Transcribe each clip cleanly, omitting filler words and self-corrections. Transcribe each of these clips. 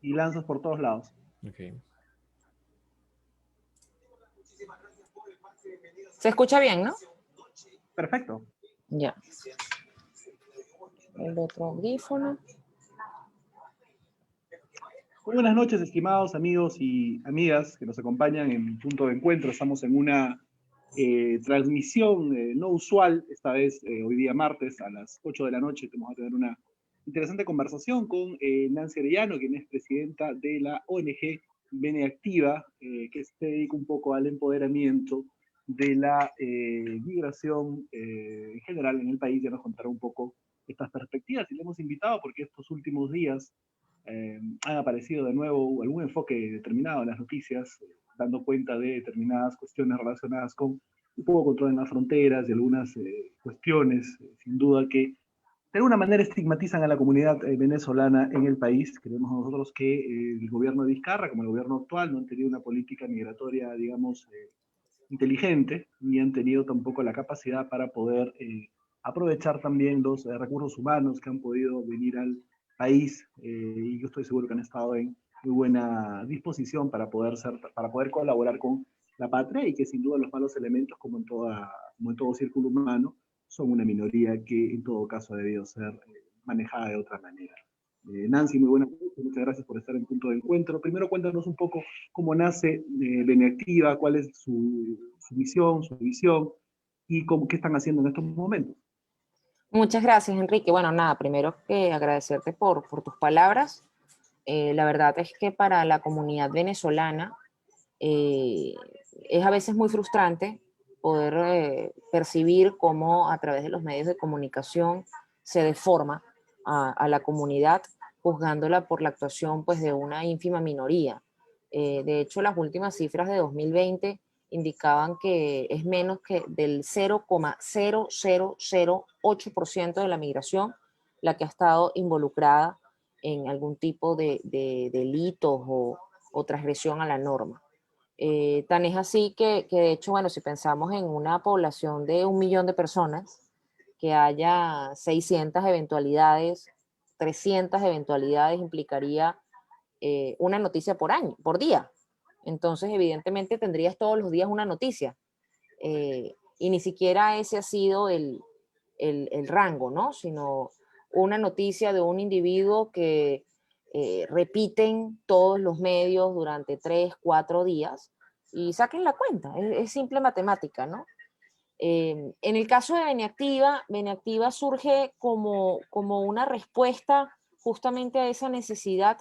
y lanzas por todos lados. Okay. Se escucha bien, ¿no? Perfecto. Ya. El otro audífono. Muy buenas noches, estimados amigos y amigas que nos acompañan en Punto de Encuentro. Estamos en una transmisión no usual, esta vez hoy día martes a las 8 de la noche. Vamos a tener una interesante conversación con Nancy Arellano, quien es presidenta de la ONG Beneactiva, que se dedica un poco al empoderamiento de la migración en general en el país. Ya nos contará un poco estas perspectivas y le hemos invitado porque estos últimos días han aparecido de nuevo algún enfoque determinado en las noticias, dando cuenta de determinadas cuestiones relacionadas con un poco control en las fronteras y algunas cuestiones, sin duda, que de alguna manera estigmatizan a la comunidad venezolana en el país. Creemos nosotros que el gobierno de Vizcarra, como el gobierno actual, no han tenido una política migratoria, digamos, inteligente, ni han tenido tampoco la capacidad para poder aprovechar también los recursos humanos que han podido venir al país, y yo estoy seguro que han estado en muy buena disposición para poder colaborar con la patria, y que sin duda los malos elementos, como en todo círculo humano, son una minoría que en todo caso ha debido ser manejada de otra manera. Nancy, muy buenas noches, muchas gracias por estar en Punto de Encuentro. Primero cuéntanos un poco cómo nace Beneactiva, cuál es su misión, su visión, y qué están haciendo en estos momentos. Muchas gracias, Enrique. Bueno, nada, primero que agradecerte por tus palabras. La verdad es que para la comunidad venezolana es a veces muy frustrante poder percibir cómo a través de los medios de comunicación se deforma a la comunidad, juzgándola por la actuación pues, de una ínfima minoría. De hecho, las últimas cifras de 2020 indicaban que es menos que del 0,0008% de la migración la que ha estado involucrada en algún tipo de delitos o transgresión a la norma. Tan es así que, de hecho, bueno, si pensamos en una población de 1 millón de personas, que haya 600 eventualidades, 300 eventualidades implicaría una noticia por año, por día. Entonces, evidentemente, tendrías todos los días una noticia. Y ni siquiera ese ha sido el rango, ¿no? Sino una noticia de un individuo que repiten todos los medios durante 3, 4 días y saquen la cuenta. Es simple matemática, ¿no? En el caso de Beneactiva surge como una respuesta justamente a esa necesidad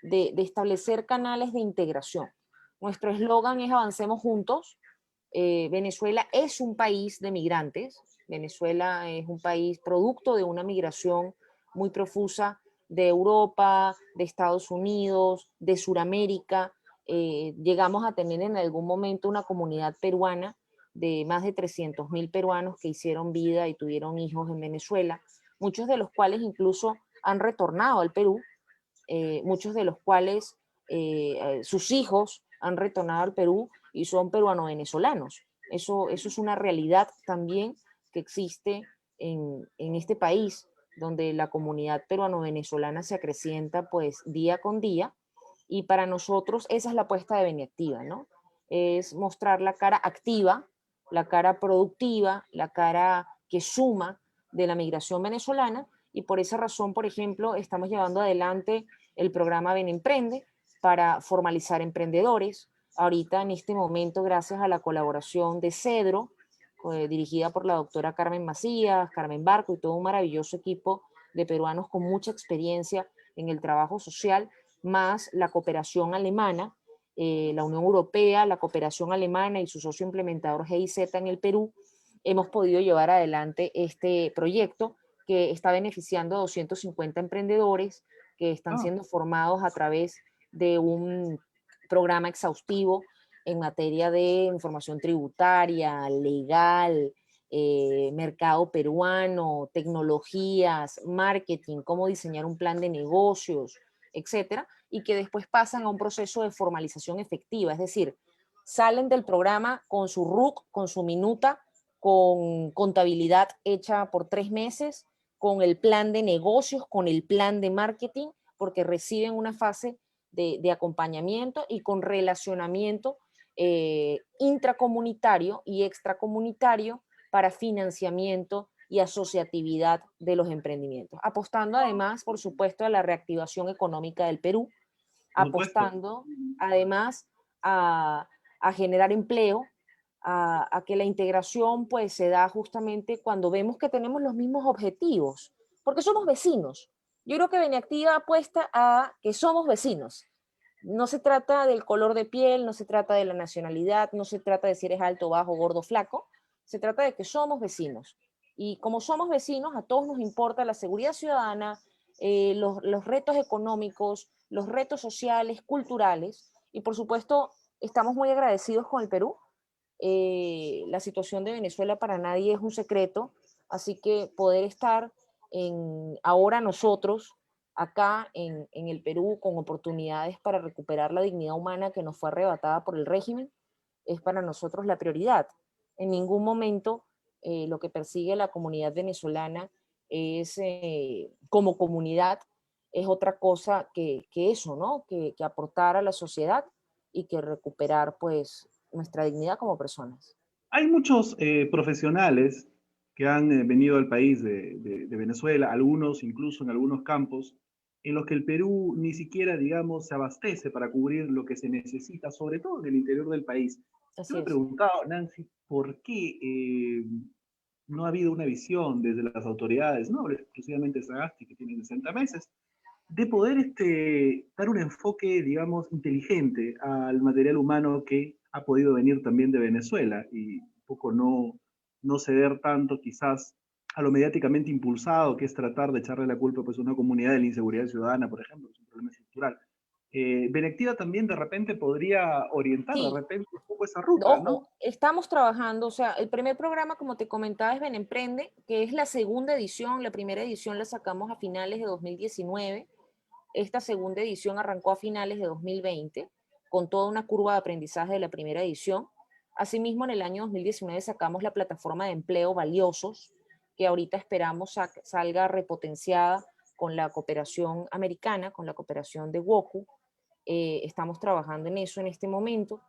de establecer canales de integración. Nuestro eslogan es Avancemos Juntos. Venezuela es un país de migrantes. Venezuela es un país producto de una migración muy profusa de Europa, de Estados Unidos, de Sudamérica. Llegamos a tener en algún momento una comunidad peruana de más de 300.000 peruanos que hicieron vida y tuvieron hijos en Venezuela, muchos de los cuales incluso han retornado al Perú, muchos de los cuales sus hijos han retornado al Perú y son peruano-venezolanos. Eso es una realidad también que existe en este país, donde la comunidad peruano-venezolana se acrecienta pues día con día, y para nosotros esa es la apuesta de Beneactiva, ¿no? Es mostrar la cara activa, la cara productiva, la cara que suma de la migración venezolana, y por esa razón, por ejemplo, estamos llevando adelante el programa Benemprende para formalizar emprendedores. Ahorita, en este momento, gracias a la colaboración de Cedro, dirigida por la doctora Carmen Macías, Carmen Barco y todo un maravilloso equipo de peruanos con mucha experiencia en el trabajo social, más la cooperación alemana, la Unión Europea, la cooperación alemana y su socio implementador GIZ en el Perú, hemos podido llevar adelante este proyecto que está beneficiando a 250 emprendedores que están siendo formados a través de un programa exhaustivo en materia de información tributaria, legal, mercado peruano, tecnologías, marketing, cómo diseñar un plan de negocios, etcétera, y que después pasan a un proceso de formalización efectiva, es decir, salen del programa con su RUC, con su minuta, con contabilidad hecha por 3 meses, con el plan de negocios, con el plan de marketing, porque reciben una fase de acompañamiento y con relacionamiento intracomunitario y extracomunitario para financiamiento y asociatividad de los emprendimientos, apostando además, por supuesto, a la reactivación económica del Perú, Por supuesto. apostando además a generar empleo, a que la integración pues se da justamente cuando vemos que tenemos los mismos objetivos, porque somos vecinos. Yo creo que Beniactiva apuesta a que somos vecinos. No se trata del color de piel, no se trata de la nacionalidad, no se trata de si eres alto, bajo, gordo, flaco, se trata de que somos vecinos. Y como somos vecinos, a todos nos importa la seguridad ciudadana, los retos económicos, los retos sociales, culturales, y por supuesto estamos muy agradecidos con el Perú. La situación de Venezuela para nadie es un secreto, así que poder estar ahora nosotros acá en el Perú con oportunidades para recuperar la dignidad humana que nos fue arrebatada por el régimen es para nosotros la prioridad. En ningún momento lo que persigue la comunidad venezolana es, como comunidad, es otra cosa que eso, ¿no? Que aportar a la sociedad y que recuperar pues nuestra dignidad como personas. Hay muchos profesionales que han venido al país de Venezuela, algunos incluso en algunos campos, en los que el Perú ni siquiera, digamos, se abastece para cubrir lo que se necesita, sobre todo en el interior del país. Yo Así me he es. preguntado, Nancy, ¿por qué no ha habido una visión desde las autoridades, no exclusivamente Sagasti, que tiene 60 meses, de poder dar un enfoque, digamos, inteligente al material humano que ha podido venir también de Venezuela y un poco no ceder tanto quizás a lo mediáticamente impulsado, que es tratar de echarle la culpa pues, a una comunidad de la inseguridad ciudadana, por ejemplo, que es un problema estructural. Benectiva también de repente podría orientar de Sí, repente un poco esa ruta, ¿no? ojo, estamos trabajando, o sea, el primer programa, como te comentaba, es Benemprende, que es la segunda edición. La primera edición la sacamos a finales de 2019. Esta segunda edición arrancó a finales de 2020, con toda una curva de aprendizaje de la primera edición. Asimismo, en el año 2019 sacamos la plataforma de empleo Valiosos, que ahorita esperamos salga repotenciada con la cooperación americana, con la cooperación de WOCU. Estamos trabajando en eso en este momento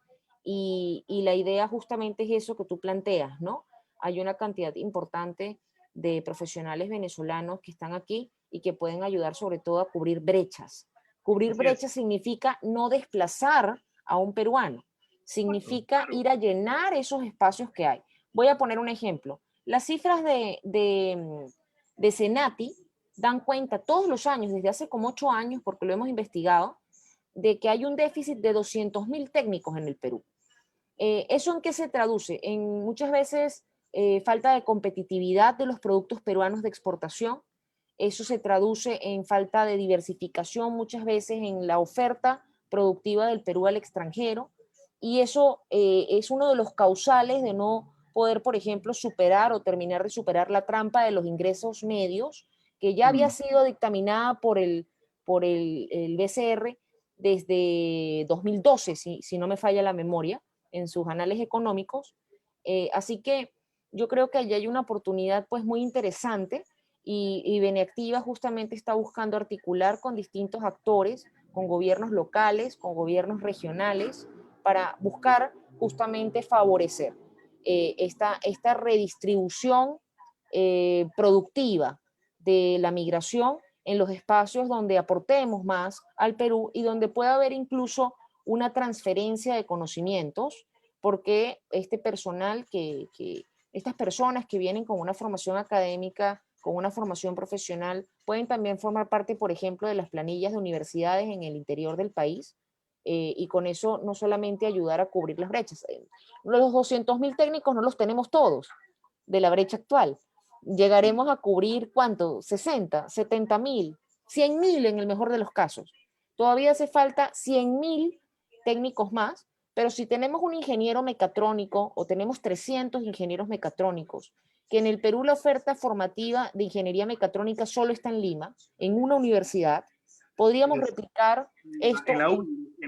y la idea justamente es eso que tú planteas, ¿no? Hay una cantidad importante de profesionales venezolanos que están aquí y que pueden ayudar sobre todo a cubrir brechas. Cubrir Así es. brechas significa no desplazar a un peruano, Supuesto, significa claro. ir a llenar esos espacios que hay. Voy a poner un ejemplo. Las cifras de Senati dan cuenta todos los años, desde hace como 8 años, porque lo hemos investigado, de que hay un déficit de 200.000 técnicos en el Perú. ¿Eso en qué se traduce? En muchas veces falta de competitividad de los productos peruanos de exportación. Eso se traduce en falta de diversificación muchas veces en la oferta productiva del Perú al extranjero. Y eso es uno de los causales de no poder, por ejemplo, superar o terminar de superar la trampa de los ingresos medios, que ya había Mm. sido dictaminada por el BCR desde 2012, si no me falla la memoria, en sus anales económicos. Así que yo creo que allí hay una oportunidad pues muy interesante y Beneactiva justamente está buscando articular con distintos actores, con gobiernos locales, con gobiernos regionales, para buscar justamente favorecer esta redistribución productiva de la migración en los espacios donde aportemos más al Perú y donde pueda haber incluso una transferencia de conocimientos, porque este personal estas personas que vienen con una formación académica, con una formación profesional, pueden también formar parte, por ejemplo, de las planillas de universidades en el interior del país, y con eso no solamente ayudar a cubrir las brechas. Los 200.000 técnicos no los tenemos todos de la brecha actual. Llegaremos a cubrir, ¿cuánto? 60, 70.000, 100.000 en el mejor de los casos. Todavía hace falta 100.000 técnicos más, pero si tenemos un ingeniero mecatrónico o tenemos 300 ingenieros mecatrónicos, que en el Perú la oferta formativa de ingeniería mecatrónica solo está en Lima, en una universidad, podríamos Es replicar esto en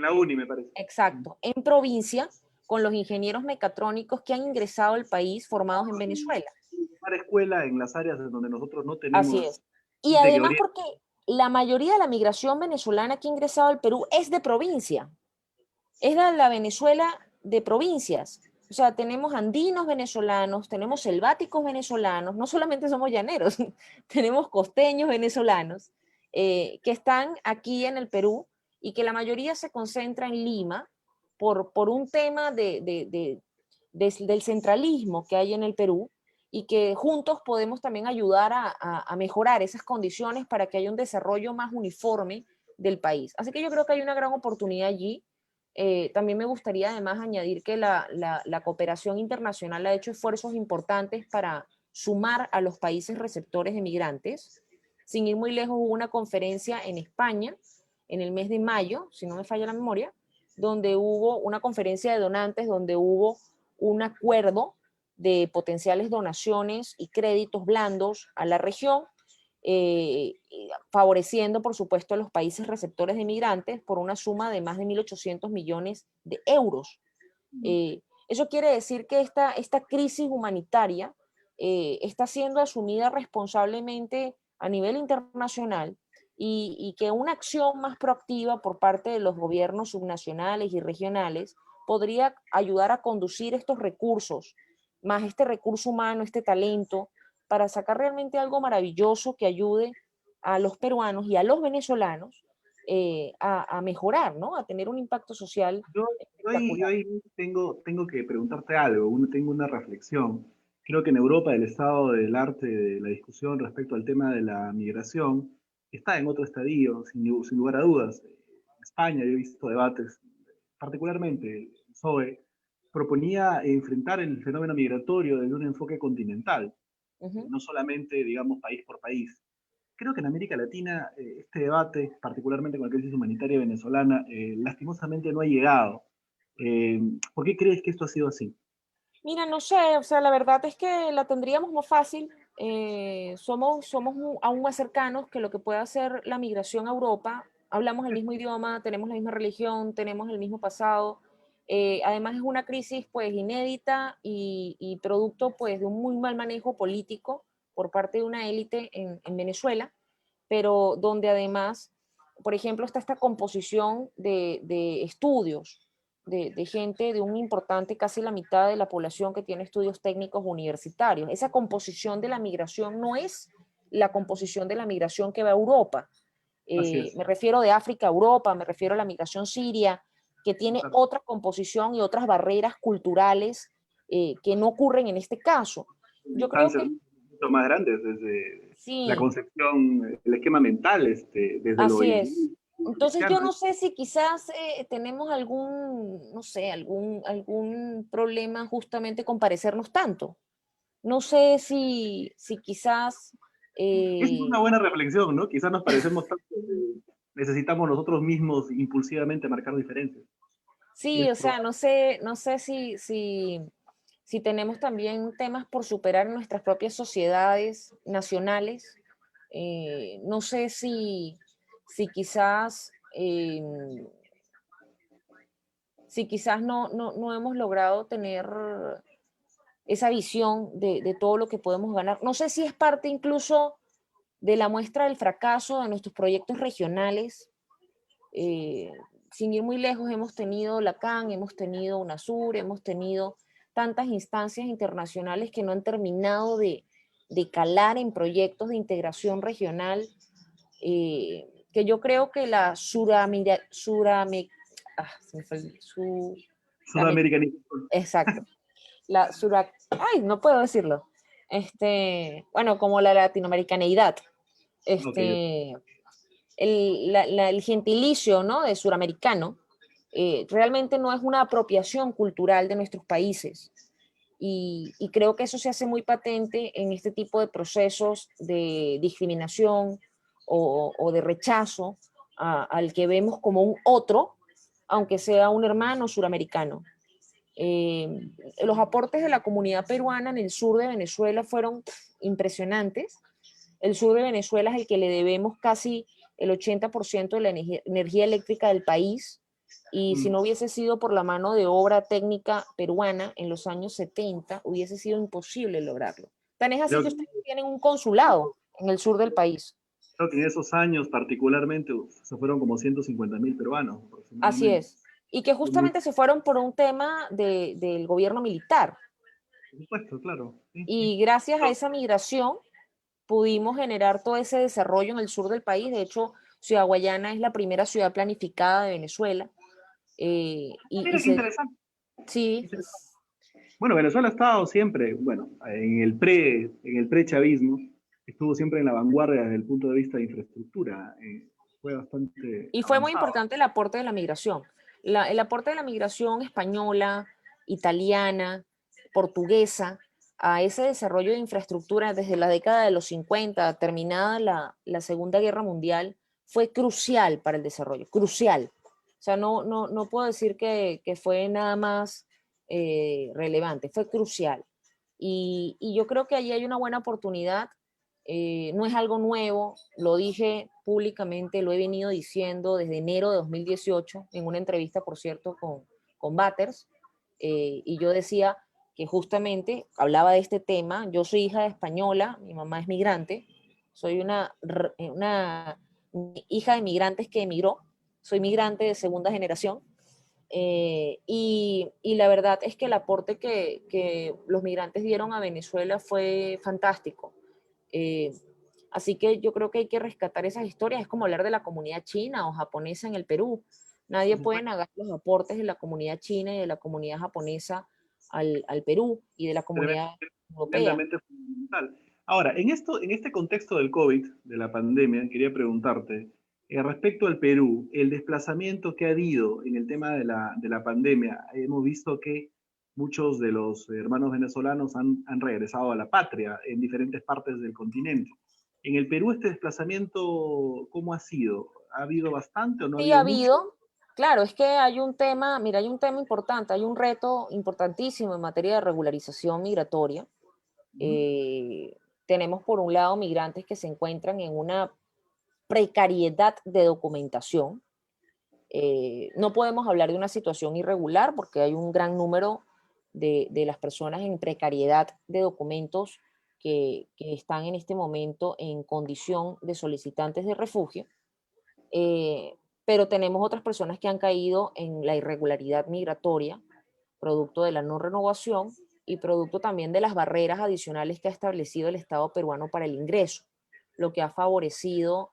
la uni, me parece. exacto, en provincia con los ingenieros mecatrónicos que han ingresado al país formados en Venezuela. Para escuela en las áreas en donde nosotros no Así tenemos es. Y gente que además oriente. porque la mayoría de la migración venezolana que ha ingresado al Perú es de provincia, es de la Venezuela de provincias. O sea, tenemos andinos venezolanos, tenemos selváticos venezolanos, no solamente somos llaneros, tenemos costeños venezolanos que están aquí en el Perú y que la mayoría se concentra en Lima por un tema del centralismo que hay en el Perú y que juntos podemos también ayudar a mejorar esas condiciones para que haya un desarrollo más uniforme del país. Así que yo creo que hay una gran oportunidad allí. También me gustaría además añadir que la cooperación internacional ha hecho esfuerzos importantes para sumar a los países receptores de migrantes. Sin ir muy lejos, hubo una conferencia en España en el mes de mayo, si no me falla la memoria, donde hubo una conferencia de donantes, donde hubo un acuerdo de potenciales donaciones y créditos blandos a la región, favoreciendo, por supuesto, a los países receptores de migrantes por una suma de más de 1.800 millones de euros. Eso quiere decir que esta crisis humanitaria está siendo asumida responsablemente a nivel internacional y que una acción más proactiva por parte de los gobiernos subnacionales y regionales podría ayudar a conducir estos recursos, más este recurso humano, este talento, para sacar realmente algo maravilloso que ayude a los peruanos y a los venezolanos a mejorar, ¿no? A tener un impacto social Yo espectacular. ahí tengo que preguntarte algo, tengo una reflexión. Creo que en Europa el estado del arte de la discusión respecto al tema de la migración está en otro estadio, sin lugar a dudas. En España yo he visto debates, particularmente el PSOE, proponía enfrentar el fenómeno migratorio desde un enfoque continental, Uh -huh. no solamente, digamos, país por país. Creo que en América Latina este debate, particularmente con la crisis humanitaria venezolana, lastimosamente no ha llegado. ¿Por qué crees que esto ha sido así? Mira, no sé, o sea, la verdad es que la tendríamos más fácil. Somos aún más cercanos que lo que puede hacer la migración a Europa. Hablamos el mismo idioma, tenemos la misma religión, tenemos el mismo pasado. Además es una crisis pues inédita y producto pues de un muy mal manejo político por parte de una élite en Venezuela, pero donde además, por ejemplo, está esta composición de estudios de gente de un importante, casi la mitad de la población que tiene estudios técnicos universitarios. Esa composición de la migración no es la composición de la migración que va a Europa. Así es. Me refiero de África a Europa, me refiero a la migración siria, que tiene Claro. otra composición y otras barreras culturales que no ocurren en este caso. Yo creo Instancias que mucho más grandes, desde la sí, concepción, el esquema mental, desde lo así es. Entonces cristiano. yo no sé si quizás tenemos algún, no sé, algún problema justamente con parecernos tanto. No sé si quizás, Esa es una eh, buena reflexión, ¿no? Quizás nos parecemos tanto que necesitamos nosotros mismos impulsivamente marcar diferencias. sí, Es o sea, probable. no sé si tenemos también temas por superar en nuestras propias sociedades nacionales. No sé si quizás, si quizás no hemos logrado tener esa visión de todo lo que podemos ganar. No sé si es parte incluso de la muestra del fracaso de nuestros proyectos regionales. Eh, Sin ir muy lejos, hemos tenido la CAN, hemos tenido UNASUR, hemos tenido tantas instancias internacionales que no han terminado de calar en proyectos de integración regional, que yo creo que la se me fue Sudamericanismo. exacto, ay, no puedo decirlo. Bueno, como la latinoamericaneidad, Ok. este, el gentilicio, ¿no? De suramericano, realmente no es una apropiación cultural de nuestros países. Y creo que eso se hace muy patente en este tipo de procesos de discriminación o de rechazo al que vemos como un otro, aunque sea un hermano suramericano. Eh, los aportes de la comunidad peruana en el sur de Venezuela fueron impresionantes. El sur de Venezuela es el que le debemos casi el 80% de la energía eléctrica del país, y si Mm, no hubiese sido por la mano de obra técnica peruana en los años 70, hubiese sido imposible lograrlo. Tan es así creo que que ustedes tienen un consulado en el sur del país. Creo que en esos años particularmente se fueron como 150.000 peruanos Así aproximadamente. es. Y que Fue muy, justamente se fueron por un tema del gobierno militar. por supuesto, claro. Sí, sí. Y gracias a esa migración pudimos generar todo ese desarrollo en el sur del país. De hecho, Ciudad Guayana es la primera ciudad planificada de Venezuela. Ah, mira, qué interesante. Sí, Bueno, Venezuela ha estado siempre, bueno, en el pre-chavismo, estuvo siempre en la vanguardia desde el punto de vista de infraestructura. Fue bastante y fue muy avanzado. importante el aporte de la migración. El aporte de la migración española, italiana, portuguesa, a ese desarrollo de infraestructura desde la década de los 50, terminada la Segunda Guerra Mundial, fue crucial para el desarrollo, crucial. O sea, no puedo decir que fue nada más relevante, fue crucial. Y yo creo que allí hay una buena oportunidad. No es algo nuevo, lo dije públicamente, lo he venido diciendo desde enero de 2018, en una entrevista, por cierto, con Batters, y yo decía que justamente hablaba de este tema. Yo soy hija de española, mi mamá es migrante, soy una hija de migrantes que emigró, soy migrante de segunda generación, y la verdad es que el aporte que los migrantes dieron a Venezuela fue fantástico. Eh, Así que yo creo que hay que rescatar esas historias. Es como hablar de la comunidad china o japonesa en el Perú. Nadie Por puede supuesto, negar los aportes de la comunidad china y de la comunidad japonesa al Perú y de la comunidad europea. tremendamente fundamental. Ahora, en este contexto del COVID, de la pandemia, quería preguntarte, respecto al Perú, el desplazamiento que ha habido en el tema de la pandemia, hemos visto que muchos de los hermanos venezolanos han regresado a la patria en diferentes partes del continente. En el Perú, este desplazamiento, ¿cómo ha sido? ¿Ha habido bastante o no ha Sí, ha habido mucho? habido. Claro, es que hay un tema, mira, hay un tema importante, hay un reto importantísimo en materia de regularización migratoria. Ujú. Eh, Tenemos por un lado migrantes que se encuentran en una precariedad de documentación. No podemos hablar de una situación irregular porque hay un gran número de las personas en precariedad de documentos que están en este momento en condición de solicitantes de refugio, eh, pero tenemos otras personas que han caído en la irregularidad migratoria, producto de la no renovación y producto también de las barreras adicionales que ha establecido el Estado peruano para el ingreso, lo que ha favorecido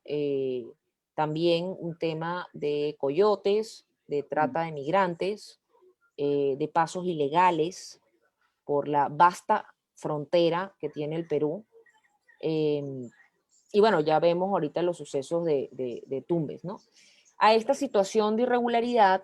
también un tema de coyotes, de Mm. trata de migrantes, de pasos ilegales por la vasta frontera que tiene el Perú. Eh, y bueno, ya vemos ahorita los sucesos de Tumbes, ¿no? A esta situación de irregularidad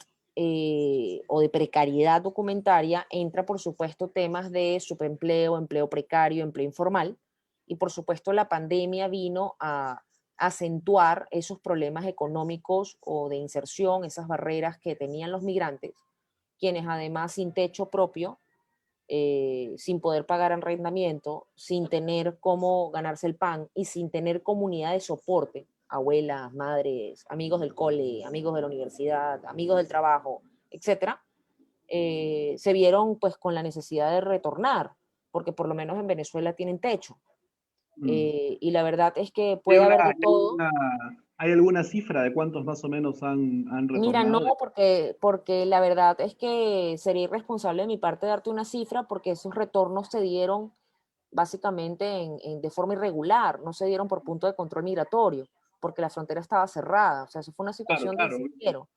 o de precariedad documentaria entra, por supuesto, temas de subempleo, empleo precario, empleo informal, y por supuesto la pandemia vino a acentuar esos problemas económicos o de inserción, esas barreras que tenían los migrantes, quienes además sin techo propio, sin poder pagar arrendamiento, sin tener cómo ganarse el pan y sin tener comunidad de soporte, abuelas, madres, amigos del cole, amigos de la universidad, amigos del trabajo, etcétera, se vieron pues con la necesidad de retornar, porque por lo menos en Venezuela tienen techo. Mm. Y la verdad es que ¿Hay puede haber de todo. hay alguna cifra de cuántos más o menos han Mira, no, retornado? porque la verdad es que sería irresponsable de mi parte darte una cifra porque esos retornos se dieron básicamente de forma irregular, no se dieron por punto de control migratorio, porque la frontera estaba cerrada. O sea, eso fue una Claro, situación de claro. desespero.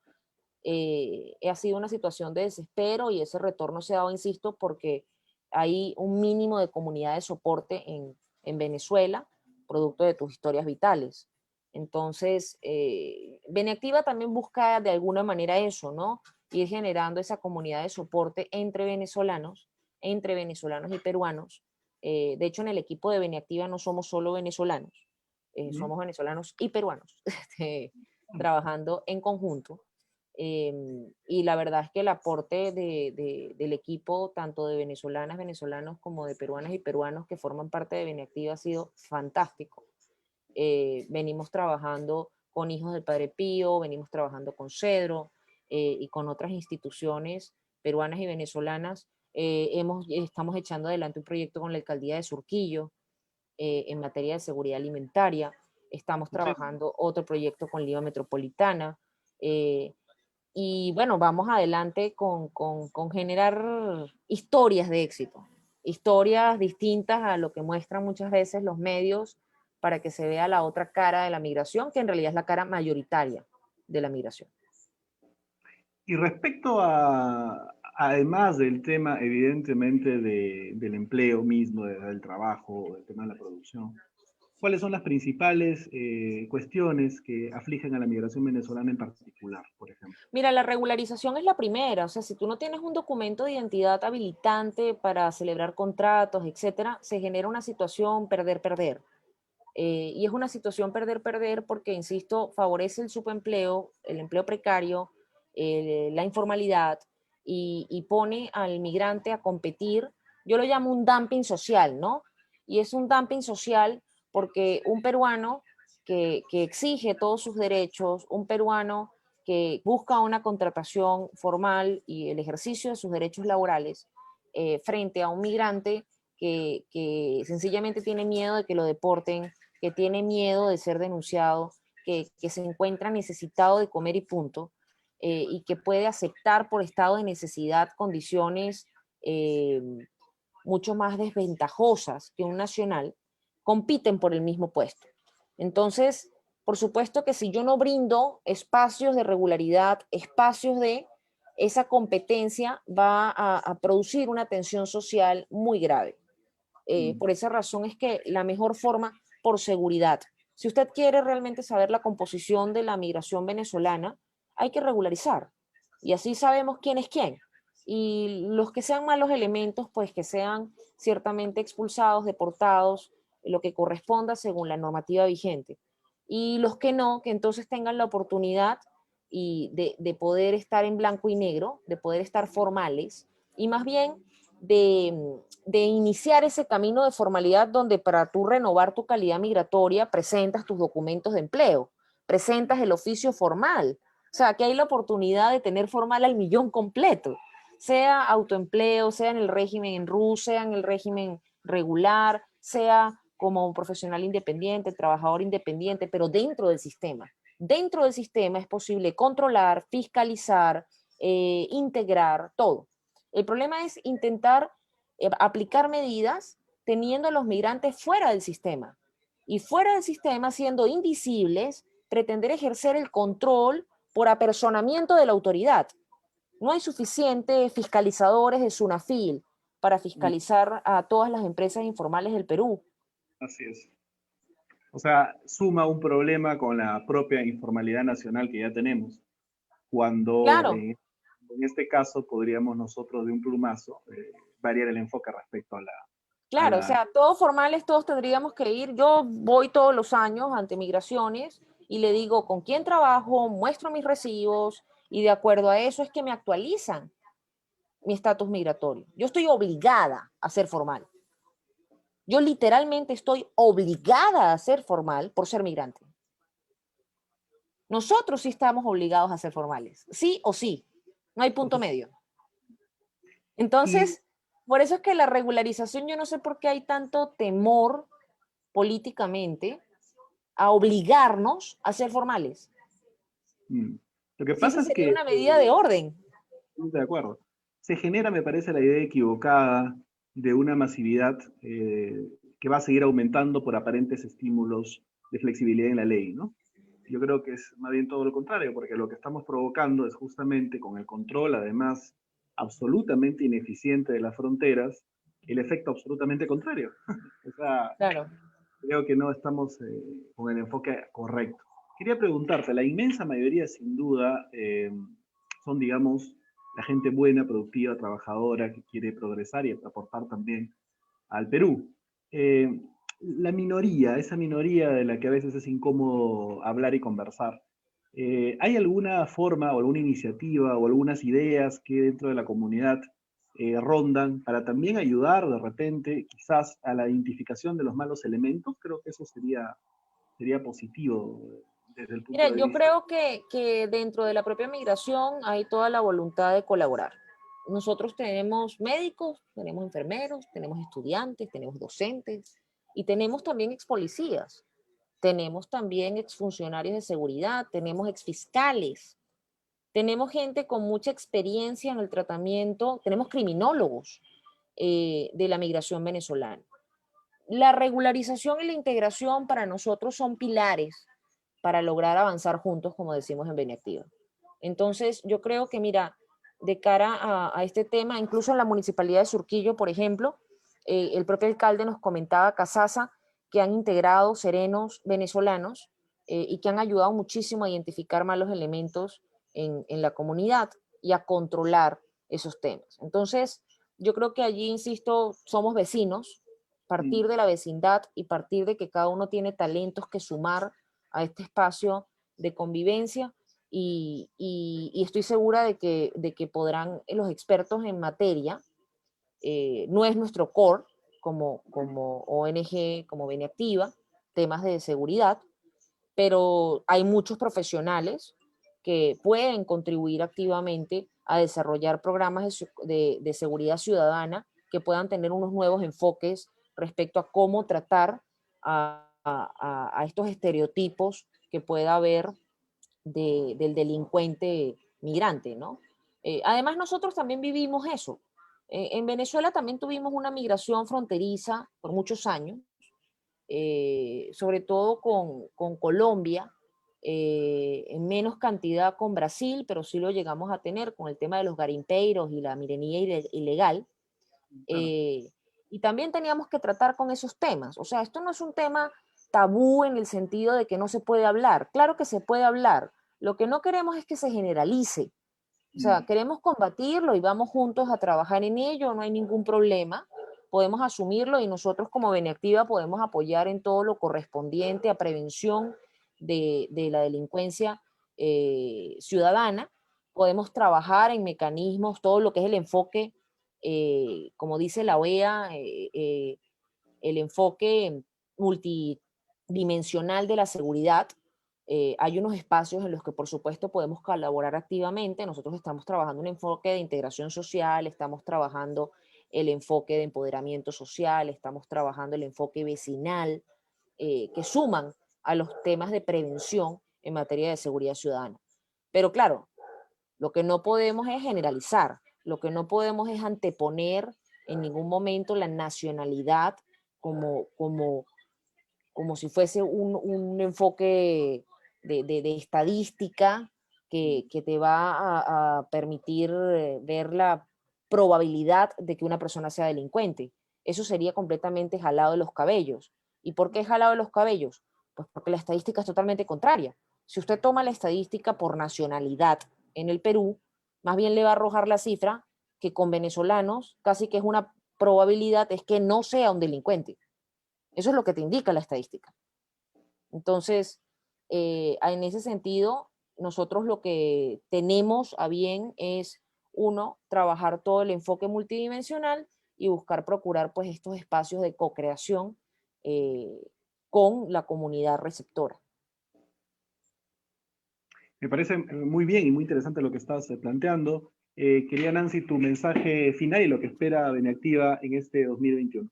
Ha sido una situación de desespero y ese retorno se ha dado, insisto, porque hay un mínimo de comunidad de soporte en Venezuela, producto de tus historias vitales. Entonces, Beneactiva también busca de alguna manera eso, ¿no? Ir generando esa comunidad de soporte entre venezolanos y peruanos. De hecho, en el equipo de Beneactiva no somos solo venezolanos, Ujú. somos venezolanos y peruanos, trabajando en conjunto. Y la verdad es que el aporte del equipo, tanto de venezolanas, venezolanos, como de peruanas y peruanos que forman parte de Beneactiva ha sido fantástico. Venimos trabajando con Hijos del Padre Pío, venimos trabajando con Cedro y con otras instituciones peruanas y venezolanas. Estamos echando adelante un proyecto con la alcaldía de Surquillo en materia de seguridad alimentaria. Estamos trabajando otro proyecto con Lima Metropolitana. Y bueno, vamos adelante con generar historias de éxito, historias distintas a lo que muestran muchas veces los medios para que se vea la otra cara de la migración, que en realidad es la cara mayoritaria de la migración. Y respecto además del tema, evidentemente, del empleo mismo, del trabajo, del tema de la producción, ¿cuáles son las principales cuestiones que afligen a la migración venezolana en particular, por ejemplo? Mira, la regularización es la primera, o sea, si tú no tienes un documento de identidad habilitante para celebrar contratos, etcétera, se genera una situación perder-perder. Y es una situación perder-perder porque, insisto, favorece el subempleo, el empleo precario, la informalidad y pone al migrante a competir. Yo lo llamo un dumping social, ¿no? Y es un dumping social porque un peruano que exige todos sus derechos, un peruano que busca una contratación formal y el ejercicio de sus derechos laborales frente a un migrante que sencillamente tiene miedo de que lo deporten, que tiene miedo de ser denunciado, que se encuentra necesitado de comer y punto, y que puede aceptar por estado de necesidad condiciones eh, mucho más desventajosas que un nacional, compiten por el mismo puesto. Entonces, por supuesto que si yo no brindo espacios de regularidad, espacios de esa competencia, va a producir una tensión social muy grave. Por esa razón es que la mejor forma, por seguridad, si usted quiere realmente saber la composición de la migración venezolana, hay que regularizar. Y así sabemos quién es quién. Y los que sean malos elementos, pues que sean ciertamente expulsados, deportados, lo que corresponda según la normativa vigente. Y los que no, que entonces tengan la oportunidad de poder estar en blanco y negro, de poder estar formales, y más bien de iniciar ese camino de formalidad donde para tú renovar tu calidad migratoria presentas tus documentos de empleo, presentas el oficio formal. O sea, que hay la oportunidad de tener formal al millón completo, sea autoempleo, sea en el régimen en RU, sea en el régimen regular, sea como un profesional independiente, trabajador independiente, pero dentro del sistema. Dentro del sistema es posible controlar, fiscalizar, integrar todo. El problema es intentar aplicar medidas teniendo a los migrantes fuera del sistema. Y fuera del sistema, siendo invisibles, pretender ejercer el control por apersonamiento de la autoridad. No hay suficientes fiscalizadores de SUNAFIL para fiscalizar a todas las empresas informales del Perú. Así es. O sea, suma un problema con la propia informalidad nacional que ya tenemos, cuando Claro, en este caso podríamos nosotros de un plumazo variar el enfoque respecto a claro, o la... sea, todos formales, todos tendríamos que ir. Yo voy todos los años ante migraciones y le digo con quién trabajo, muestro mis recibos y de acuerdo a eso es que me actualizan mi estatus migratorio. Yo estoy obligada a ser formal. Yo literalmente estoy obligada a ser formal por ser migrante. Nosotros sí estamos obligados a ser formales, sí o sí. No hay punto medio. Y Entonces, por eso es que la regularización, yo no sé por qué hay tanto temor políticamente a obligarnos a ser formales. mm, lo que Si esa pasa es sería que, una medida de orden. de acuerdo, se genera, me parece, la idea equivocada de una masividad que va a seguir aumentando por aparentes estímulos de flexibilidad en la ley, ¿no? Yo creo que es más bien todo lo contrario, porque lo que estamos provocando es justamente con el control, además, absolutamente ineficiente de las fronteras, el efecto absolutamente contrario. O sea, Claro. creo que no estamos con el enfoque correcto. Quería preguntarte, la inmensa mayoría, sin duda, son, digamos, la gente buena, productiva, trabajadora, que quiere progresar y aportar también al Perú. La minoría, esa minoría de la que a veces es incómodo hablar y conversar, ¿hay alguna forma o alguna iniciativa o algunas ideas que dentro de la comunidad rondan para también ayudar de repente quizás a la identificación de los malos elementos? Creo que eso sería positivo desde el punto Mira, de yo vista. creo que dentro de la propia migración hay toda la voluntad de colaborar. Nosotros tenemos médicos, tenemos enfermeros, tenemos estudiantes, tenemos docentes y tenemos también ex policías. tenemos también exfuncionarios de seguridad, tenemos exfiscales, tenemos gente con mucha experiencia en el tratamiento, tenemos criminólogos de la migración venezolana. La regularización y la integración para nosotros son pilares para lograr avanzar juntos, como decimos en Beniactiva. Entonces, yo creo que, mira, de cara a este tema, incluso en la municipalidad de Surquillo, por ejemplo, el propio alcalde nos comentaba, Casasa, que han integrado serenos venezolanos y que han ayudado muchísimo a identificar malos elementos en la comunidad y a controlar esos temas. Entonces, yo creo que allí, insisto, somos vecinos, partir de la vecindad y partir de que cada uno tiene talentos que sumar a este espacio de convivencia y estoy segura de que podrán los expertos en materia, no es nuestro core como ONG, como Beniactiva, temas de seguridad, pero hay muchos profesionales que pueden contribuir activamente a desarrollar programas de seguridad ciudadana que puedan tener unos nuevos enfoques respecto a cómo tratar a estos estereotipos que pueda haber del delincuente migrante, ¿no? Además, nosotros también vivimos eso. En Venezuela también tuvimos una migración fronteriza por muchos años, sobre todo con Colombia, en menos cantidad con Brasil, pero sí lo llegamos a tener con el tema de los garimpeiros y la minería ilegal. Claro. Y también teníamos que tratar con esos temas. O sea, esto no es un tema tabú en el sentido de que no se puede hablar. Claro que se puede hablar. Lo que no queremos es que se generalice. O sea, queremos combatirlo y vamos juntos a trabajar en ello, no hay ningún problema. Podemos asumirlo y nosotros como Beniactiva podemos apoyar en todo lo correspondiente a prevención de la delincuencia ciudadana. Podemos trabajar en mecanismos, todo lo que es el enfoque, como dice la OEA, el enfoque multidimensional de la seguridad. Hay unos espacios en los que, por supuesto, podemos colaborar activamente. Nosotros estamos trabajando un enfoque de integración social, estamos trabajando el enfoque de empoderamiento social, estamos trabajando el enfoque vecinal, que suman a los temas de prevención en materia de seguridad ciudadana. Pero claro, lo que no podemos es generalizar, lo que no podemos es anteponer en ningún momento la nacionalidad como, como, como si fuese un enfoque de estadística que te va a permitir ver la probabilidad de que una persona sea delincuente. Eso sería completamente jalado de los cabellos. ¿Y por qué jalado de los cabellos? Pues porque la estadística es totalmente contraria. Si usted toma la estadística por nacionalidad en el Perú, más bien le va a arrojar la cifra que con venezolanos casi que es una probabilidad es que no sea un delincuente. Eso es lo que te indica la estadística. Entonces, en ese sentido, nosotros lo que tenemos a bien es, uno, trabajar todo el enfoque multidimensional y buscar procurar pues estos espacios de co-creación con la comunidad receptora. Me parece muy bien y muy interesante lo que estás planteando. Quería, Nancy, tu mensaje final y lo que espera Beniactiva en este 2021.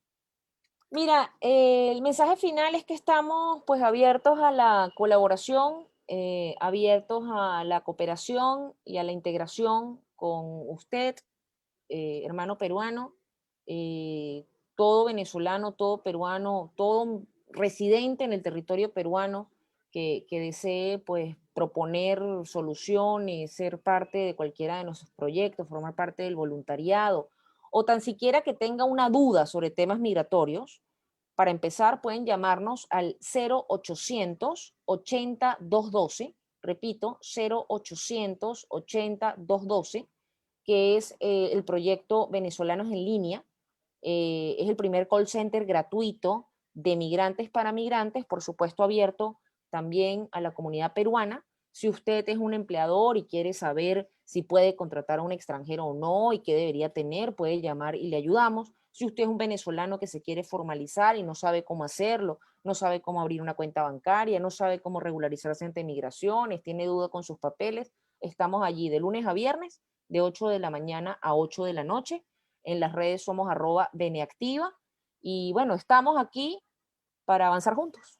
Mira, el mensaje final es que estamos pues abiertos a la colaboración, abiertos a la cooperación y a la integración con usted, hermano peruano, eh, todo venezolano, todo peruano, todo residente en el territorio peruano que desee pues proponer soluciones, ser parte de cualquiera de nuestros proyectos, formar parte del voluntariado, o tan siquiera que tenga una duda sobre temas migratorios. Para empezar, pueden llamarnos al 0800 80 212, repito, 0800 80 212, que es el proyecto Venezolanos en Línea. Es el primer call center gratuito de migrantes para migrantes, por supuesto abierto también a la comunidad peruana. Si usted es un empleador y quiere saber si puede contratar a un extranjero o no y qué debería tener, puede llamar y le ayudamos. Si usted es un venezolano que se quiere formalizar y no sabe cómo hacerlo, no sabe cómo abrir una cuenta bancaria, no sabe cómo regularizarse ante migraciones, tiene duda con sus papeles, estamos allí de lunes a viernes, de 8 de la mañana a 8 de la noche. En las redes somos @Beneactiva. Y bueno, estamos aquí para avanzar juntos.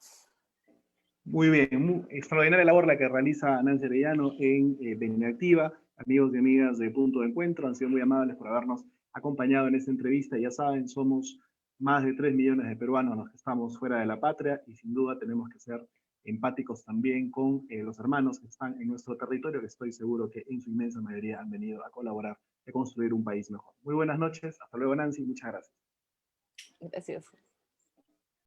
Muy bien, extraordinaria labor la que realiza Nancy Arellano en Activa. Amigos y amigas de Punto de Encuentro, han sido muy amables por habernos acompañado en esta entrevista. Ya saben, somos más de 3 millones de peruanos los que estamos fuera de la patria y sin duda tenemos que ser empáticos también con los hermanos que están en nuestro territorio, que estoy seguro que en su inmensa mayoría han venido a colaborar y a construir un país mejor. Muy buenas noches, hasta luego Nancy, muchas gracias. Gracias.